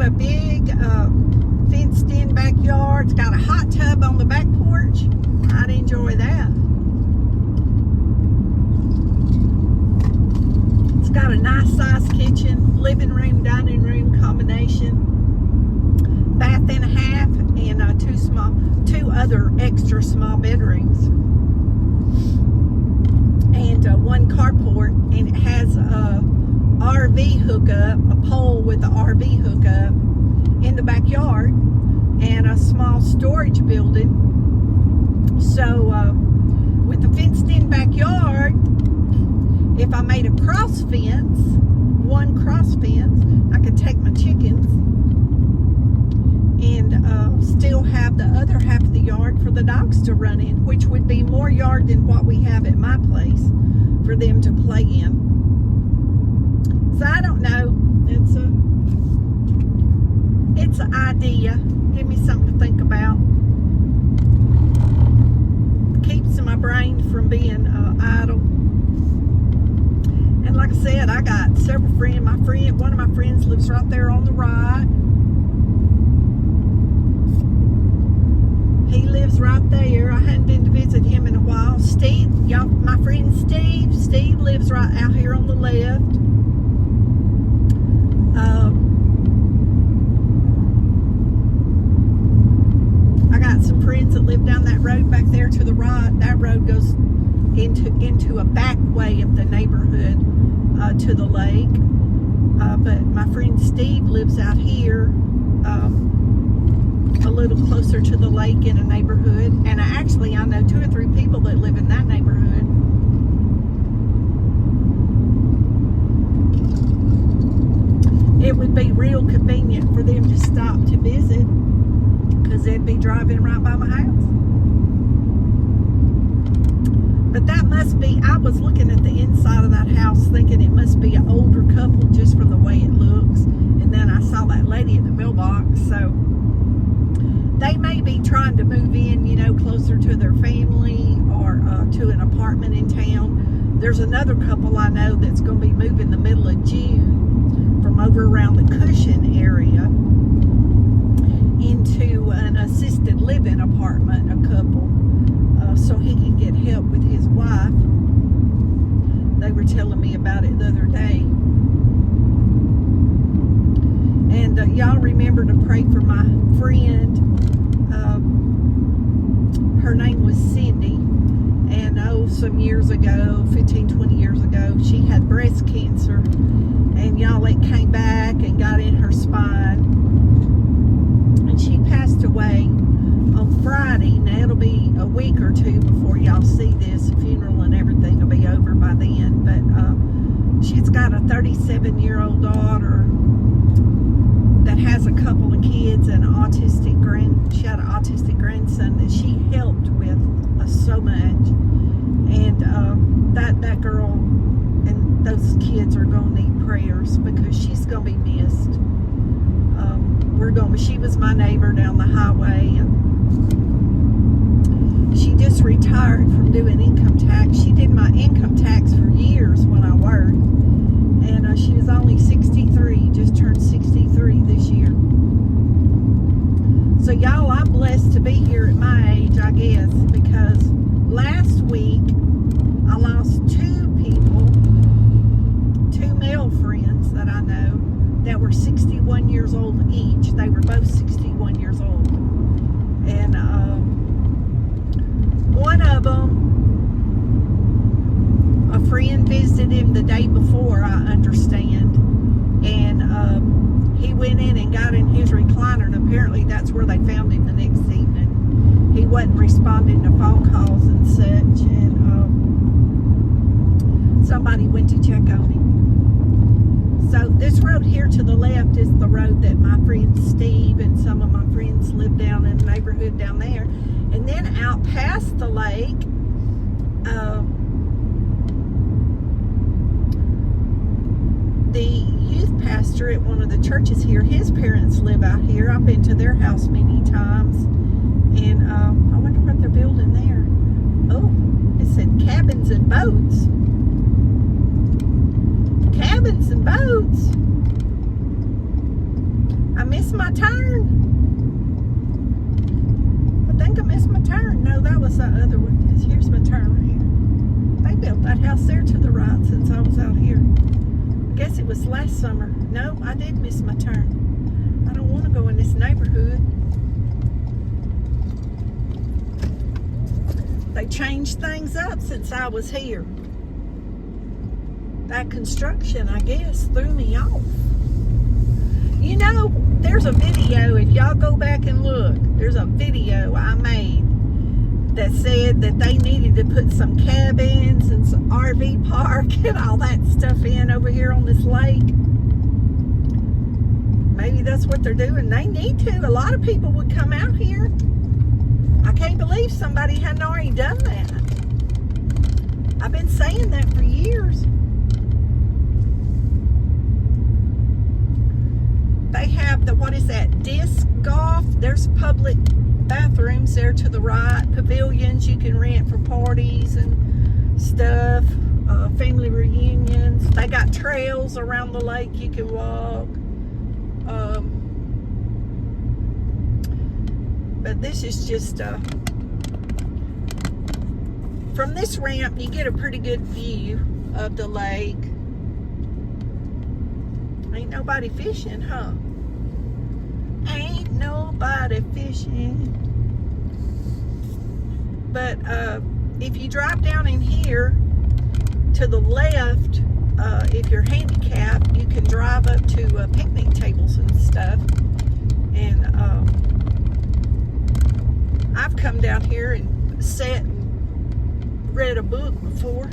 a big fenced-in backyard. It's got a hot tub on the back porch. I'd enjoy that. It's got a nice size kitchen, living room, dining room combination, bath and a half, and two other extra small bedrooms, and one carport, and it has a RV hookup, a pole with the RV hookup in the backyard, and a small storage building. So with the fenced-in backyard, if I made a one cross fence, I could take my chickens and still have the other half of the yard for the dogs to run in, which would be more yard than what we have at my place for them to play in. So I don't know. It's an idea. Give me something to think about. Keeps my brain from being idle. And like I said, I got several friends. One of my friends lives right there on the right. He lives right there. I hadn't been to visit him in a while. Steve, y'all, my friend Steve. Steve lives right out here on the left. I got some friends that live down that road back there to the right. That road goes into a back way of the neighborhood to the lake. But my friend Steve lives out here a little closer to the lake in a neighborhood. And I know 2 or 3 people that live in that neighborhood. It would be real convenient for them to stop to visit, because they'd be driving right by my house. But that must be, I was looking at the inside of that house thinking it must be an older couple just from the way it looks. And then I saw that lady at the mailbox. So they may be trying to move in, closer to their family or to an apartment in town. There's another couple I know that's going to be moving the middle of June from over around the Cushion area into an assisted living apartment, a couple, so he can get help with his wife. They were telling me about it the other day. And y'all remember to pray for my friend. Her name was Cindy, and some years ago, 15, 20 years ago, she had breast cancer, and y'all, it came back and got in her spine, and she passed away on Friday. Now it'll be a week or two before y'all see this. Funeral and everything will be over by then, but she's got a 37-year-old daughter that has a couple of kids and she had an autistic grandson that she helped with so much. And that girl and those kids are going to need prayers, because she's going to be missed. She was my neighbor down the highway, and she just retired from doing income tax. She did my income tax for years when I worked, and she was only 63, just turned 63 this year. So y'all, I'm blessed to be here at my age, I guess, because last week I lost 2 people, 2 male friends that I know that were 61 years old each. They were both 61 years old. And one of them, a friend visited him the day before, I understand. And he went in and got in his recliner, and apparently that's where they found him the next evening. He wasn't responding to phone calls and such, and somebody went to check on him. So this road here to the left is the road that my friend Steve and some of my friends live down in the neighborhood down there. And then out past the lake, the youth pastor at one of the churches here, his parents live out here. I've been to their house many times. And I wonder what they're building there. Oh, it said cabins and boats. Cabins and boats. I miss missed my turn. I think I missed my turn. No, that was the other one. Here's my turn right here. They built that house there to the right since I was out here. I guess it was last summer. No, I did miss my turn. I don't want to go in this neighborhood. They changed things up since I was here. That construction, I guess, threw me off. You know, there's a video, if y'all go back and look, there's a video I made that said that they needed to put some cabins and some RV park and all that stuff in over here on this lake. Maybe that's what they're doing. They need to. A lot of people would come out here. I can't believe somebody hadn't already done that. I've been saying that for years. They have the, what is that, disc golf? There's public bathrooms there to the right, pavilions you can rent for parties and stuff, family reunions. They got trails around the lake you can walk. But this is just, from this ramp you get a pretty good view of the lake. Ain't nobody fishing, huh? Ain't nobody fishing. But if you drive down in here to the left, if you're handicapped, you can drive up to picnic tables and stuff. And I've come down here and sat and read a book before.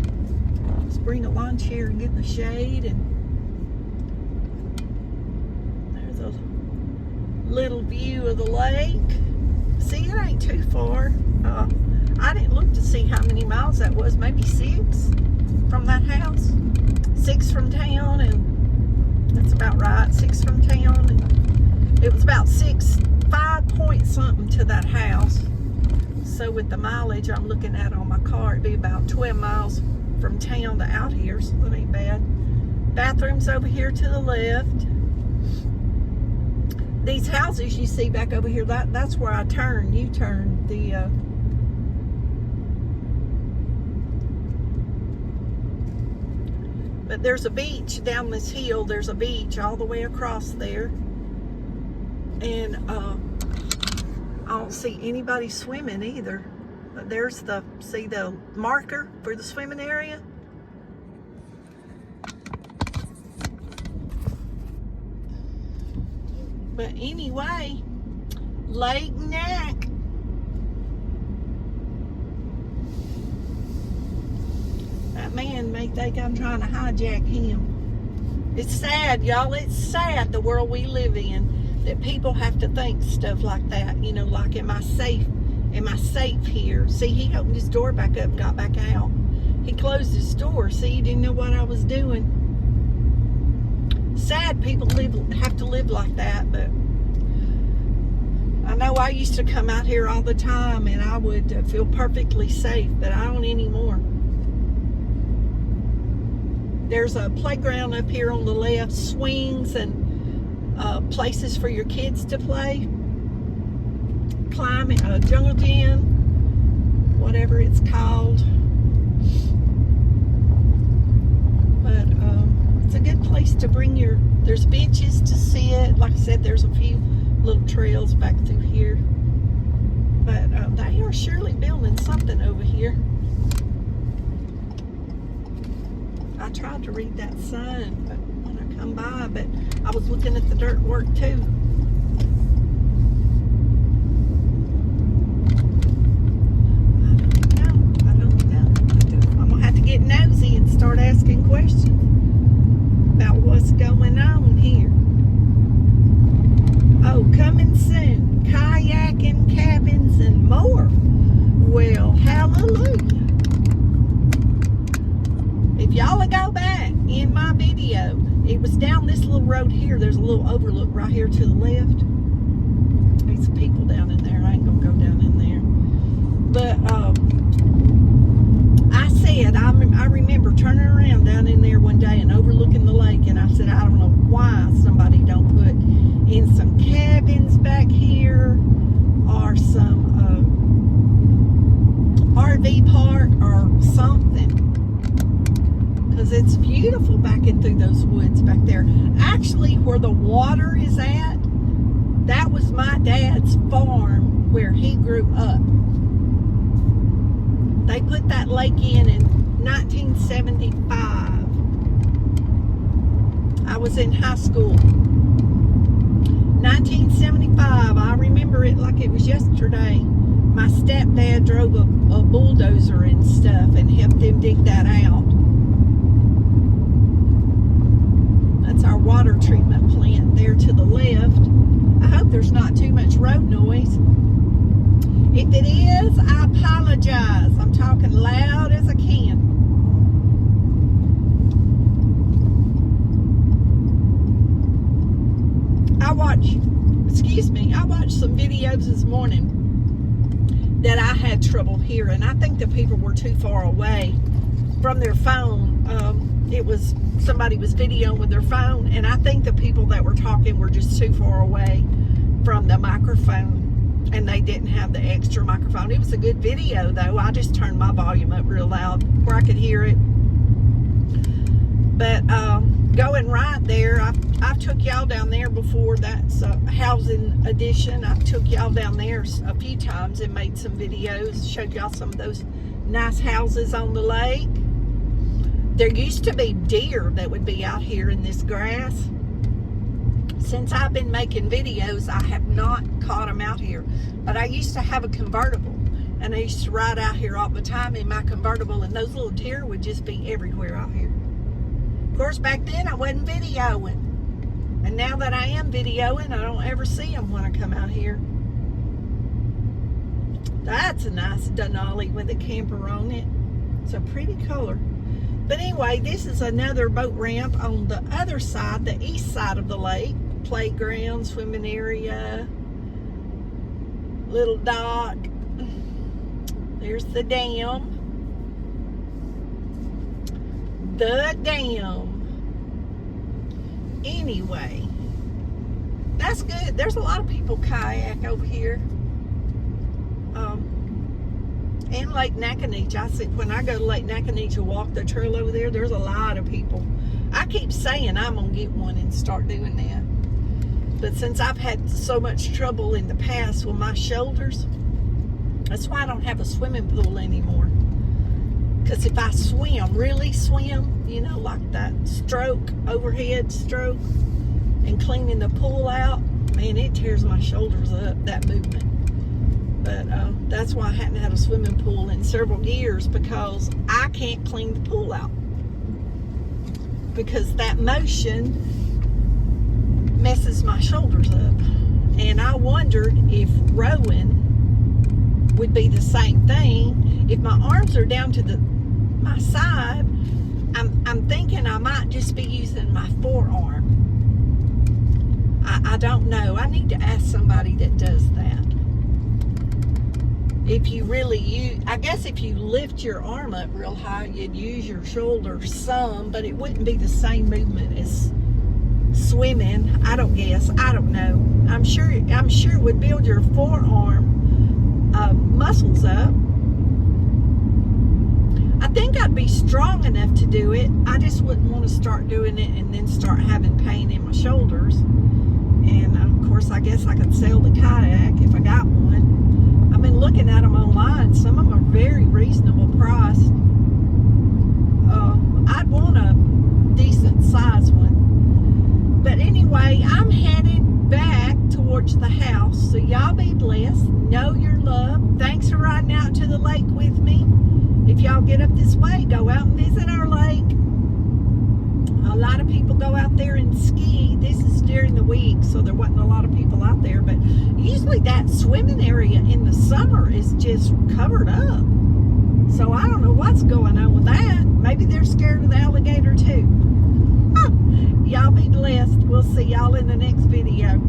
Just bring a lawn chair and get in the shade, and there's a little view of the lake. See, it ain't too far. I didn't look to see how many miles that was. Maybe 6 from that house. 6 from town, and that's about right. 6 from town, and it was about 5 point something to that house. So with the mileage I'm looking at on my car, it'd be about 12 miles from town to out here, so that ain't bad. Bathrooms over here to the left. These houses you see back over here, that's where I turn. You turn the but there's a beach down this hill. There's a beach all the way across there, and I don't see anybody swimming either. But there's the marker for the swimming area. But anyway, Lake Nac. That man may think I'm trying to hijack him. It's sad, y'all. It's sad, the world we live in, that people have to think stuff like that. You know, like, am I safe? Am I safe here? See, he opened his door back up and got back out. He closed his door. See, he didn't know what I was doing. Sad people have to live like that, but I know I used to come out here all the time and I would feel perfectly safe, but I don't anymore. There's a playground up here on the left, swings and places for your kids to play. Climbing, jungle gym, whatever it's called. But it's a good place to bring there's benches to sit. Like I said, there's a few little trails back through here. But they are surely building something over here. I tried to read that sign but when I come by, but I was looking at the dirt work too. I don't know. I'm gonna have to get nosy and start asking questions about what's going on here. Oh, coming soon. Kayaking, cabins, and more. Well, hallelujah. If y'all will go back in my video, it was down this little road here. There's a little overlook right here to the left. There's some people down in there. I ain't gonna go down in there. But I said, I remember turning around down in there one day and overlooking the lake, and I said, I don't know why somebody don't put in some cabins back here, or some RV park or something, because it's beautiful back in through those woods back there. Actually, where the water is at, that was my dad's farm where he grew up. They put that lake in 1975. I was in high school. 1975, I remember it like it was yesterday. My stepdad drove a bulldozer and stuff and helped them dig that out. That's our water treatment plant there to the left. I hope there's not too much road noise. If it is, I apologize. I'm talking loud as I can. I watched some videos this morning that I had trouble hearing. I think the people were too far away from their phone. Somebody was videoing with their phone, and I think the people that were talking were just too far away from the microphone, and they didn't have the extra microphone. It was a good video though. I just turned my volume up real loud where I could hear it. But going right there, I've took y'all down there before. That's a housing edition. I've took y'all down there a few times and made some videos, showed y'all some of those nice houses on the lake. There used to be deer that would be out here in this grass. Since I've been making videos, I have not caught them out here. But I used to have a convertible, and I used to ride out here all the time in my convertible, and those little deer would just be everywhere out here. Of course, back then I wasn't videoing. And now that I am videoing, I don't ever see them when I come out here. That's a nice Denali with a camper on it. It's a pretty color. But anyway, this is another boat ramp on the other side, the east side of the lake. Playground, swimming area, little dock. There's the dam. The dam. Anyway, that's good. There's a lot of people kayak over here. And Lake Nacogdoches. I said when I go to Lake Nacogdoches to walk the trail over there, there's a lot of people. I keep saying I'm gonna get one and start doing that. But since I've had so much trouble in the past with my shoulders, that's why I don't have a swimming pool anymore. Because if I really swim, you know, like that overhead stroke, and cleaning the pool out, man, it tears my shoulders up, that movement. But that's why I hadn't had a swimming pool in several years, because I can't clean the pool out. Because that motion messes my shoulders up. And I wondered if rowing would be the same thing. If my arms are down to my side, I'm thinking I might just be using my forearm. I don't know. I need to ask somebody that does that. If you really I guess if you lift your arm up real high, you'd use your shoulder some, but it wouldn't be the same movement as swimming. I don't know. I'm sure it would build your forearm muscles up. I think I'd be strong enough to do it. I just wouldn't want to start doing it and then start having pain in my shoulders. And of course, I guess I could sell the kayak if I got one. I've been looking at them online. Some of them are very reasonable priced. I'd want a decent size one. But anyway, I'm headed back towards the house. So y'all be blessed. Know you're loved. Thanks for riding out to the lake with me. If y'all get up this way, go out and visit our lake. A lot of people go out there and ski. This is during the week, so there wasn't a lot of people out there. But usually that swimming area in the summer is just covered up. So I don't know what's going on with that. Maybe they're scared of the alligator too. Y'all be blessed. We'll see y'all in the next video.